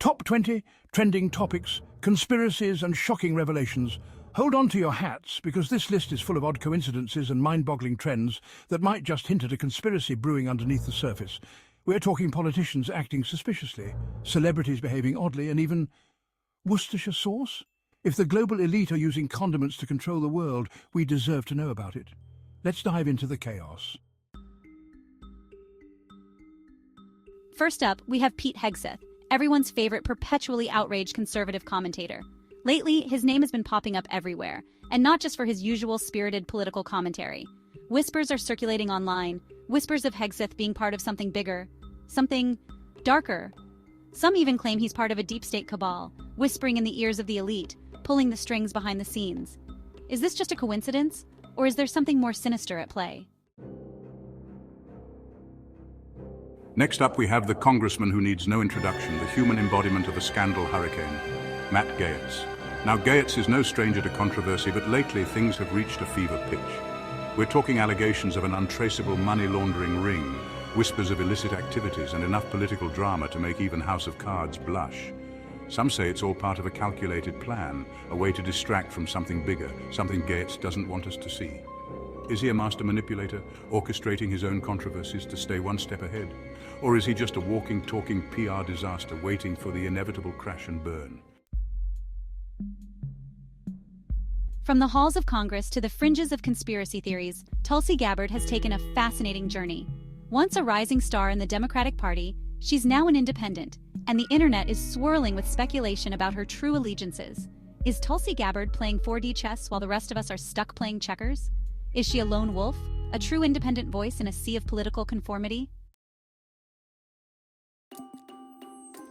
Top 20 trending topics, conspiracies and shocking revelations. Hold on to your hats, because this list is full of odd coincidences and mind-boggling trends that might just hint at a conspiracy brewing underneath the surface. We're talking politicians acting suspiciously, celebrities behaving oddly, and even Worcestershire Sauce? If the global elite are using condiments to control the world, we deserve to know about it. Let's dive into the chaos. First up, we have Pete Hegseth, everyone's favorite perpetually outraged conservative commentator. Lately, his name has been popping up everywhere, and not just for his usual spirited political commentary. Whispers are circulating online, whispers of Hegseth being part of something bigger, something darker. Some even claim he's part of a deep state cabal, whispering in the ears of the elite, pulling the strings behind the scenes. Is this just a coincidence, or is there something more sinister at play? Next up, we have the congressman who needs no introduction, the human embodiment of a scandal hurricane, Matt Gaetz. Now, Gaetz is no stranger to controversy, but lately things have reached a fever pitch. We're talking allegations of an untraceable money laundering ring, whispers of illicit activities, and enough political drama to make even House of Cards blush. Some say it's all part of a calculated plan, a way to distract from something bigger, something Gaetz doesn't want us to see. Is he a master manipulator, orchestrating his own controversies to stay one step ahead? Or is he just a walking, talking PR disaster waiting for the inevitable crash and burn? From the halls of Congress to the fringes of conspiracy theories, Tulsi Gabbard has taken a fascinating journey. Once a rising star in the Democratic Party, she's now an independent, and the internet is swirling with speculation about her true allegiances. Is Tulsi Gabbard playing 4D chess while the rest of us are stuck playing checkers? Is she a lone wolf, a true independent voice in a sea of political conformity?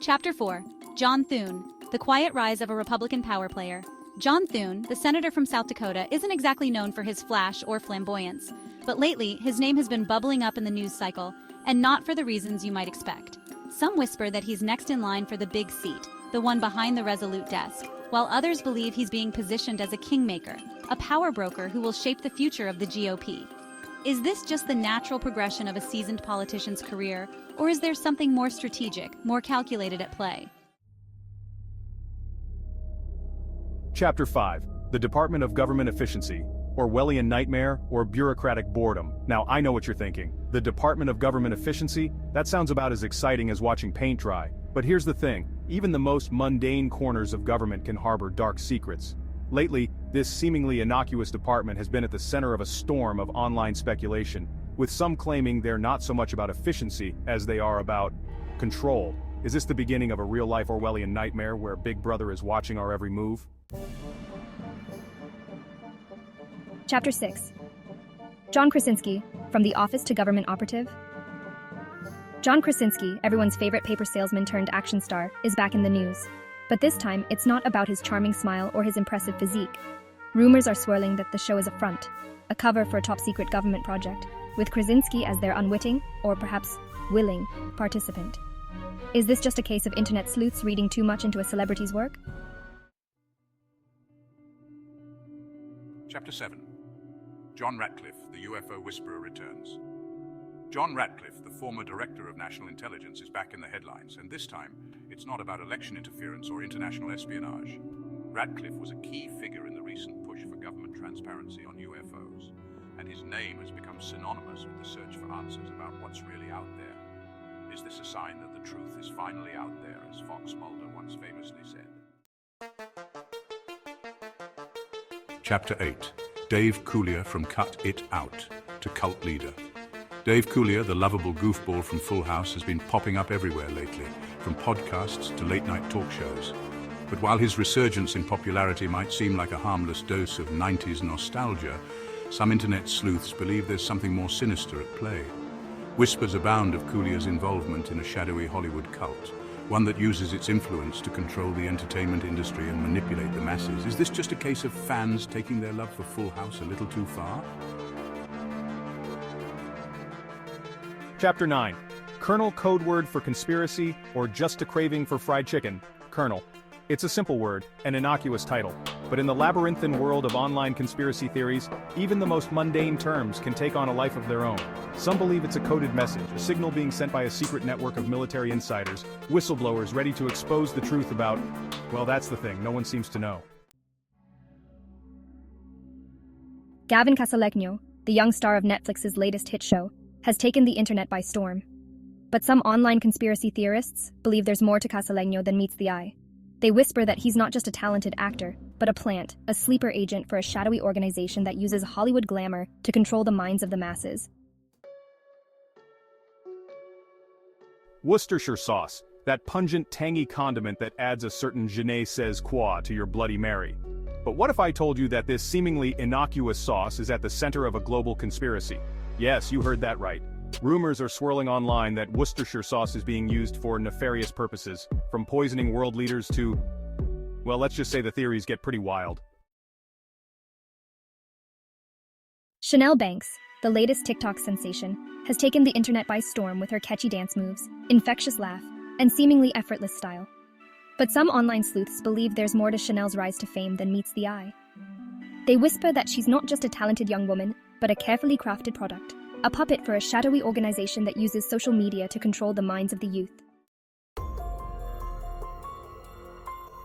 Chapter 4. John Thun, the quiet rise of a Republican power player. John Thun, the senator from South Dakota, isn't exactly known for his flash or flamboyance, but lately his name has been bubbling up in the news cycle, and not for the reasons you might expect. Some whisper that he's next in line for the big seat, the one behind the resolute desk, while others believe he's being positioned as a kingmaker, a power broker who will shape the future of the GOP. Is this just the natural progression of a seasoned politician's career, or is there something more strategic, more calculated at play? Chapter 5. The Department of Government Efficiency, Orwellian Nightmare, or Bureaucratic Boredom. Now, I know what you're thinking. The Department of Government Efficiency? That sounds about as exciting as watching paint dry. But here's the thing, even the most mundane corners of government can harbor dark secrets. Lately, this seemingly innocuous department has been at the center of a storm of online speculation, with some claiming they're not so much about efficiency as they are about control. Is this the beginning of a real-life Orwellian nightmare where Big Brother is watching our every move? Chapter 6. John Krinski, From the Office to Government Operative. John Krinski, everyone's favorite paper salesman turned action star, is back in the news. But this time, it's not about his charming smile or his impressive physique. Rumors are swirling that the show is a front, a cover for a top-secret government project, with Krinski as their unwitting, or perhaps willing, participant. Is this just a case of internet sleuths reading too much into a celebrity's work? Chapter 7. John Ratcliffe, the UFO Whisperer, returns. John Ratcliffe, the former Director of National Intelligence, is back in the headlines, and this time, it's not about election interference or international espionage. Ratcliffe was a key figure in the recent push for government transparency on UFOs, and his name has become synonymous with the search for answers about what's really out there. Is this a sign that the truth is finally out there, as Fox Mulder once famously said? Chapter 8. Dave Coulier from Cut It Out to cult leader. Dave Coulier, the lovable goofball from Full House, has been popping up everywhere lately, from podcasts to late-night talk shows. But while his resurgence in popularity might seem like a harmless dose of 90s nostalgia, some internet sleuths believe there's something more sinister at play. Whispers abound of Coulier's involvement in a shadowy Hollywood cult, one that uses its influence to control the entertainment industry and manipulate the masses. Is this just a case of fans taking their love for Full House a little too far? Chapter 9. Colonel, code word for conspiracy, or just a craving for fried chicken. Colonel. It's a simple word, an innocuous title. But in the labyrinthine world of online conspiracy theories, even the most mundane terms can take on a life of their own. Some believe it's a coded message, a signal being sent by a secret network of military insiders, whistleblowers ready to expose the truth about, well, that's the thing, no one seems to know. Gavin Calo, the young star of Netflix's latest hit show, has taken the internet by storm. But some online conspiracy theorists believe there's more to Calo than meets the eye. They whisper that he's not just a talented actor, but a plant, a sleeper agent for a shadowy organization that uses Hollywood glamour to control the minds of the masses. Worcestershire sauce, that pungent, tangy condiment that adds a certain je ne sais quoi to your Bloody Mary. But what if I told you that this seemingly innocuous sauce is at the center of a global conspiracy? Yes, you heard that right. Rumors are swirling online that Worcestershire sauce is being used for nefarious purposes, from poisoning world leaders to, well, let's just say the theories get pretty wild. Chanel Banks, the latest TikTok sensation, has taken the internet by storm with her catchy dance moves, infectious laugh, and seemingly effortless style. But some online sleuths believe there's more to Chanel's rise to fame than meets the eye. They whisper that she's not just a talented young woman, but a carefully crafted product, a puppet for a shadowy organization that uses social media to control the minds of the youth.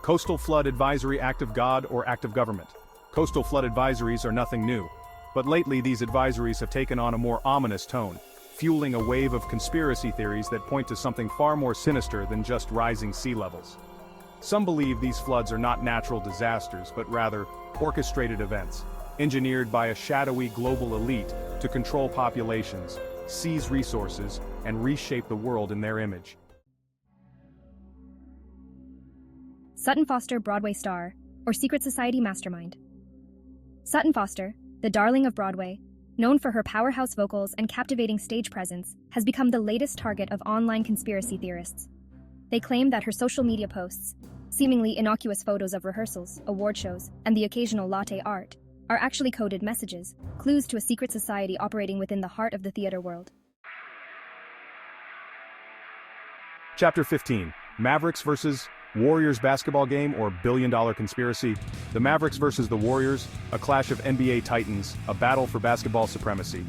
Coastal Flood Advisory Act of God or Act of Government. Coastal flood advisories are nothing new, but lately these advisories have taken on a more ominous tone, fueling a wave of conspiracy theories that point to something far more sinister than just rising sea levels. Some believe these floods are not natural disasters, but rather orchestrated events, engineered by a shadowy global elite to control populations, seize resources, and reshape the world in their image. Sutton Foster Broadway star, or secret society mastermind. Sutton Foster, the darling of Broadway, known for her powerhouse vocals and captivating stage presence, has become the latest target of online conspiracy theorists. They claim that her social media posts, seemingly innocuous photos of rehearsals, award shows, and the occasional latte art, are actually coded messages, clues to a secret society operating within the heart of the theater world. Chapter 15, Mavericks versus Warriors basketball game or billion-dollar conspiracy. The Mavericks versus the Warriors, a clash of NBA titans, a battle for basketball supremacy.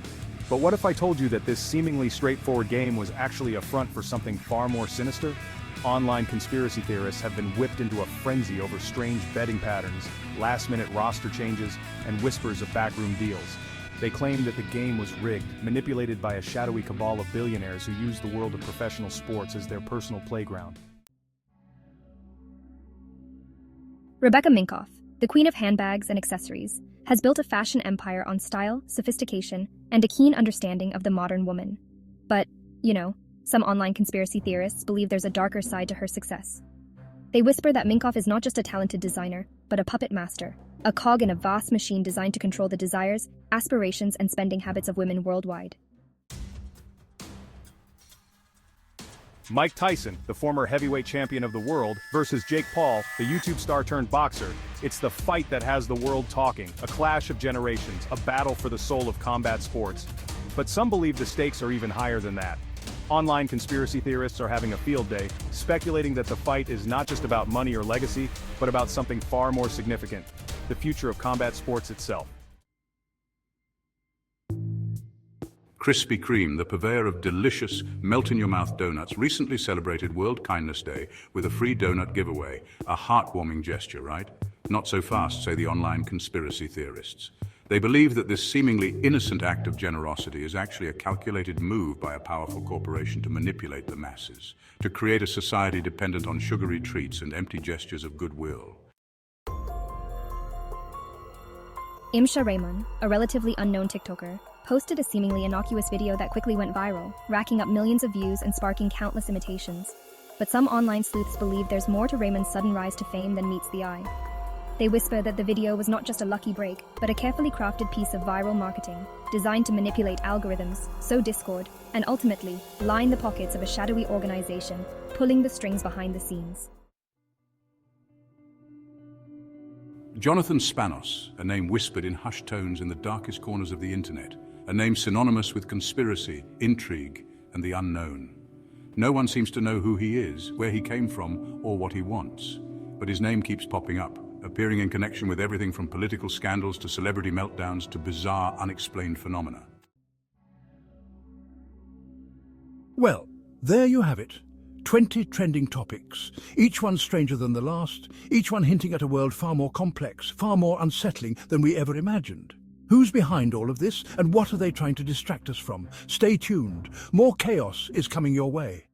But what if I told you that this seemingly straightforward game was actually a front for something far more sinister? Online conspiracy theorists have been whipped into a frenzy over strange betting patterns, last-minute roster changes, and whispers of backroom deals. They claim that the game was rigged, manipulated by a shadowy cabal of billionaires who use the world of professional sports as their personal playground. Rebecca Minkoff, the queen of handbags and accessories, has built a fashion empire on style, sophistication, and a keen understanding of the modern woman. But, some online conspiracy theorists believe there's a darker side to her success. They whisper that Minkoff is not just a talented designer, but a puppet master, a cog in a vast machine designed to control the desires, aspirations, and spending habits of women worldwide. Mike Tyson, the former heavyweight champion of the world, versus Jake Paul, the YouTube star turned boxer. It's the fight that has the world talking, a clash of generations, a battle for the soul of combat sports. But some believe the stakes are even higher than that. Online conspiracy theorists are having a field day, speculating that the fight is not just about money or legacy, but about something far more significant, the future of combat sports itself. Krispy Kreme, the purveyor of delicious, melt-in-your-mouth donuts, recently celebrated World Kindness Day with a free donut giveaway. A heartwarming gesture, right? Not so fast, say the online conspiracy theorists. They believe that this seemingly innocent act of generosity is actually a calculated move by a powerful corporation to manipulate the masses, to create a society dependent on sugary treats and empty gestures of goodwill. IMA Raymond, a relatively unknown TikToker, posted a seemingly innocuous video that quickly went viral, racking up millions of views and sparking countless imitations. But some online sleuths believe there's more to Raymond's sudden rise to fame than meets the eye. They whisper that the video was not just a lucky break, but a carefully crafted piece of viral marketing, designed to manipulate algorithms, sow discord, and ultimately, line the pockets of a shadowy organization, pulling the strings behind the scenes. Jonathan Spanos, a name whispered in hushed tones in the darkest corners of the internet, a name synonymous with conspiracy, intrigue, and the unknown. No one seems to know who he is, where he came from, or what he wants. but his name keeps popping up, appearing in connection with everything from political scandals to celebrity meltdowns to bizarre, unexplained phenomena. Well, there you have it. 20 trending topics, each one stranger than the last, each one hinting at a world far more complex, far more unsettling than we ever imagined. Who's behind all of this, and what are they trying to distract us from? Stay tuned. More chaos is coming your way.